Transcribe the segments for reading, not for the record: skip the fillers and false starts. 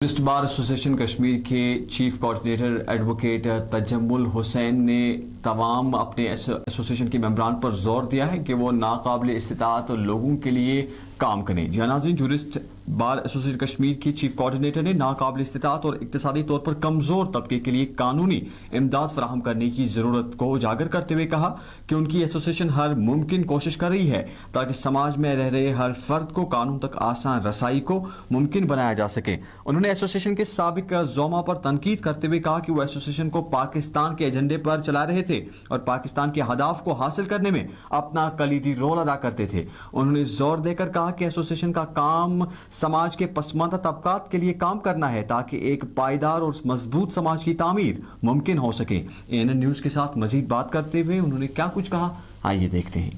Tourist bar association Kashmir के chief coordinator advocate Tajammul Hussain ने तमाम अपने एसोसिएशन के मेंबरान पर जोर दिया है कि वो नाकाबिल इस्तिताअत लोगों के लिए काम करें। जी नाज़रीन, टूरिस्ट बार एसोसिएशन कश्मीर की चीफ कोऑर्डिनेटर ने नाकाबिल इस्तिताअत और इक्तिसादी तौर पर कमज़ोर तबके के लिए कानूनी इमदाद फराहम करने की ज़रूरत को उजागर करते हुए कहा कि उनकी एसोसिएशन हर मुमकिन कोशिश कर रही है ताकि समाज में रह रहे हर फर्द को कानून तक आसान रसाई को मुमकिन बनाया जा सके। उन्होंने एसोसिएशन के साबिक ज़ोमा पर तनकीद करते हुए कहा कि वो एसोसिएशन को पाकिस्तान के एजेंडे पर चला रहे थे और पाकिस्तान के हदाफ को हासिल करने में अपना कलीदी रोल अदा करते थे। उन्होंने जोर देकर कहा कि एसोसिएशन का काम समाज के पसमानदा तबकात के लिए काम करना है ताकि एक पायदार और मजबूत समाज की तामीर मुमकिन हो सके। एएनएन न्यूज़ के साथ मजीद बात करते हुए उन्होंने क्या कुछ कहा, आइए देखते हैं।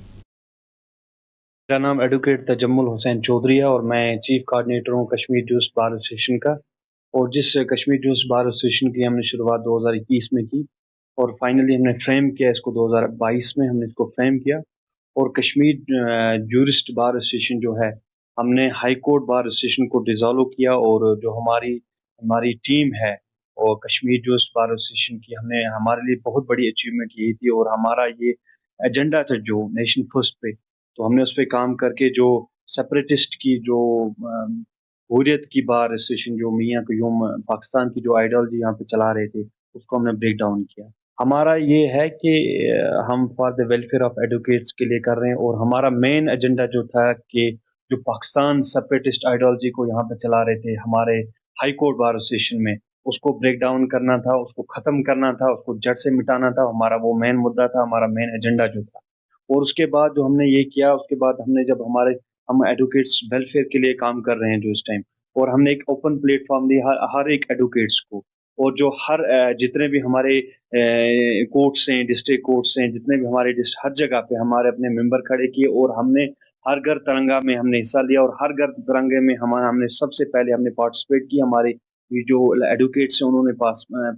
मेरा नाम एडवोकेट तजम्मुल हुसैन चौधरी है और मैं चीफ कोऑर्डिनेटर हूँ कश्मीर टूरिस्ट बार एसोसिएशन का। और जिस कश्मीर टूरिस्ट बार एसोसिएशन की हमने शुरुआत 2021 में की और फाइनली हमने फ्रेम किया इसको 2022 में हमने इसको फ्रेम किया। और कश्मीर जूरिस्ट बार एसोसिएशन जो है, हमने हाई कोर्ट बार एसोसिएशन को डिसॉल्व किया और जो हमारी हमारी टीम है और कश्मीर जूरिस्ट बार एसोसिएशन की, हमने हमारे लिए बहुत बड़ी अचीवमेंट यही थी और हमारा ये एजेंडा था जो नेशन फर्स्ट पे, तो हमने उस पर काम करके जो सेपरेटिस्ट की जो हुर्रियत की बार एसोसिएशन जो मियाँ कयूम पाकिस्तान की जो आइडियोलॉजी यहाँ पे चला रहे थे उसको हमने ब्रेक डाउन किया। हमारा ये है कि हम for the welfare of advocates के लिए कर रहे हैं और हमारा मेन एजेंडा जो था कि जो पाकिस्तान सेपरेटिस्ट आइडियोलॉजी को यहाँ पे चला रहे थे हमारे हाई कोर्ट बार एसोसिएशन में, उसको ब्रेक डाउन करना था, उसको ख़त्म करना था, उसको जड़ से मिटाना था। हमारा वो मेन मुद्दा था, हमारा मेन एजेंडा जो था। और उसके बाद जो हमने ये किया, उसके बाद हमने जब हम एडवोकेट्स वेलफेयर के लिए काम कर रहे हैं जो इस टाइम, और हमने एक ओपन प्लेटफॉर्म दी हर एक एडवोकेट्स को, और जो जितने भी हमारे कोर्ट्स हैं, डिस्ट्रिक्ट कोर्ट्स हैं, जितने भी हमारे हर जगह पे हमारे अपने मेंबर खड़े किए और हमने हर घर तिरंगा में हमने हिस्सा लिया और हर घर तिरंगे में हमने सबसे पहले हमने पार्टिसिपेट की। हमारे ये जो एडवोकेट्स हैं उन्होंने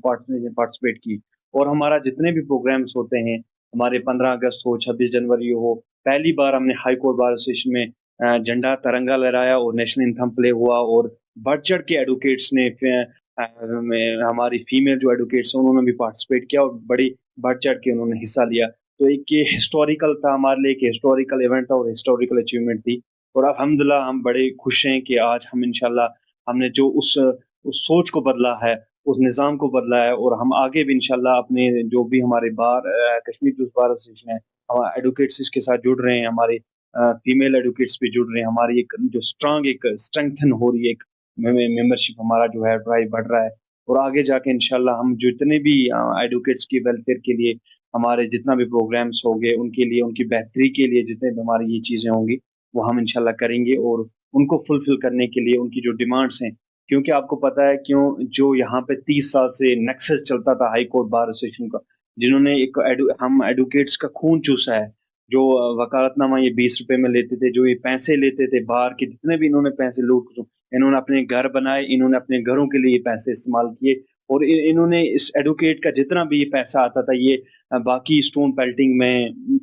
पार्टिसिपेट की और हमारा जितने भी प्रोग्राम्स होते हैं, हमारे 15 अगस्त हो, 26 जनवरी हो, पहली बार हमने हाई कोर्ट बार एसोसिएशन में झंडा तिरंगा लहराया और नेशनल एंथम प्ले हुआ और बढ़ चढ़ के एडवोकेट्स ने हमारी फीमेल जो एडवोकेट्स हैं उन्होंने भी पार्टिसिपेट किया और बड़ी बढ़ चढ़ के उन्होंने हिस्सा लिया। तो एक ये हिस्टोरिकल था हमारे लिए, एक हिस्टोरिकल इवेंट था और हिस्टोरिकल अचीवमेंट थी। और अल्हम्दुलिल्लाह हम बड़े खुश हैं कि आज हम इंशाल्लाह हमने जो उस सोच को बदला है, उस निज़ाम को बदला है और हम आगे भी इंशाल्लाह अपने जो भी हमारे कश्मीर टूरिस्ट बार एसोसिएशन है, हम एडवोकेट्स इसके साथ जुड़ रहे हैं, हमारे फीमेल एडवोकेट्स भी जुड़ रहे हैं, हमारी एक जो एक स्ट्रेंथन हो रही है, एक मेंबरशिप हमारा जो है ड्राइव बढ़ रहा है। और आगे जाके इंशाल्लाह हम जितने भी एडवोकेट्स की वेलफेयर के लिए हमारे जितना भी प्रोग्राम्स होंगे, उनके लिए, उनकी बेहतरी के लिए जितने भी हमारी ये चीज़ें होंगी वो हम इंशाल्लाह करेंगे और उनको फुलफिल करने के लिए उनकी जो डिमांड्स हैं, क्योंकि आपको पता है क्यों जो यहाँ पे 30 साल से नेक्सस चलता था हाई कोर्ट बार एसोसिएशन का, जिन्होंने हम एडवोकेट्स का खून चूसा है, जो वकालतनामा ये 20 रुपए में लेते थे, जो ये पैसे लेते थे बाहर के, जितने भी इन्होंने पैसे लूट, इन्होंने अपने घर बनाए, इन्होंने अपने घरों के लिए ये पैसे इस्तेमाल किए और इन्होंने इस एडवोकेट का जितना भी ये पैसा आता था ये बाकी स्टोन पेल्टिंग में,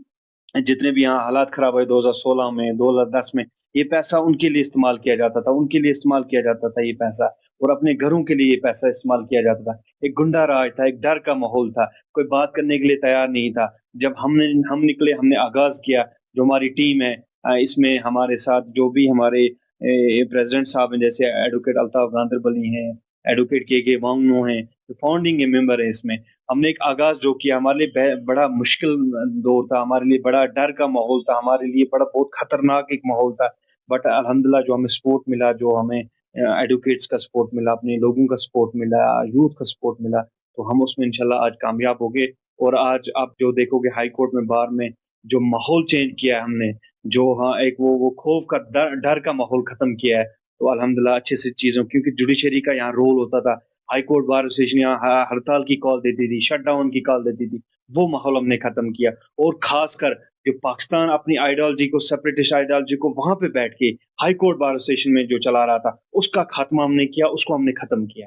जितने भी यहाँ हालात खराब हुए 2016 में, 2010 में, ये पैसा उनके लिए इस्तेमाल किया जाता था, उनके लिए इस्तेमाल किया जाता था ये पैसा, और अपने घरों के लिए ये पैसा इस्तेमाल किया जाता था। एक गुंडा राज था, एक डर का माहौल था, कोई बात करने के लिए तैयार नहीं था। जब हम निकले, हमने आगाज किया, जो हमारी टीम है इसमें हमारे साथ जो भी हमारे प्रेसिडेंट साहब हैं, जैसे एडवोकेट अल्ताफ गांधरबली हैं, एडवोकेट के वांगनो हैं, जो फाउंडिंग मेंबर है इसमें, हमने एक आगाज जो किया, हमारे लिए बड़ा मुश्किल दौर था, हमारे लिए बड़ा डर का माहौल था, हमारे लिए बड़ा बहुत खतरनाक एक माहौल था। बट अल्हम्दुलिल्लाह जो हमें सपोर्ट मिला, जो हमें एडवोकेट्स का सपोर्ट मिला, अपने लोगों का सपोर्ट मिला, यूथ का सपोर्ट मिला, तो हम उसमें इंशाल्लाह आज कामयाब हो गए। और आज आप जो देखोगे हाई कोर्ट में बार में जो माहौल चेंज किया है हमने, जो हाँ एक वो खौफ का डर का माहौल खत्म किया है, तो अल्हम्दुलिल्लाह अच्छे से चीज़ों, क्योंकि जुडिशरी का यहाँ रोल होता था, हाई कोर्ट बार एसोसिएशन यहाँ हड़ताल की कॉल देती थी, शट डाउन की कॉल देती थी, वो माहौल हमने खत्म किया। और खासकर जो पाकिस्तान अपनी आइडियोलॉजी को, सेपरेटिस्ट आइडियोलॉजी को वहां पे बैठ के हाई कोर्ट बार एसोसिएशन में जो चला रहा था, उसका खात्मा हमने किया, उसको हमने खत्म किया।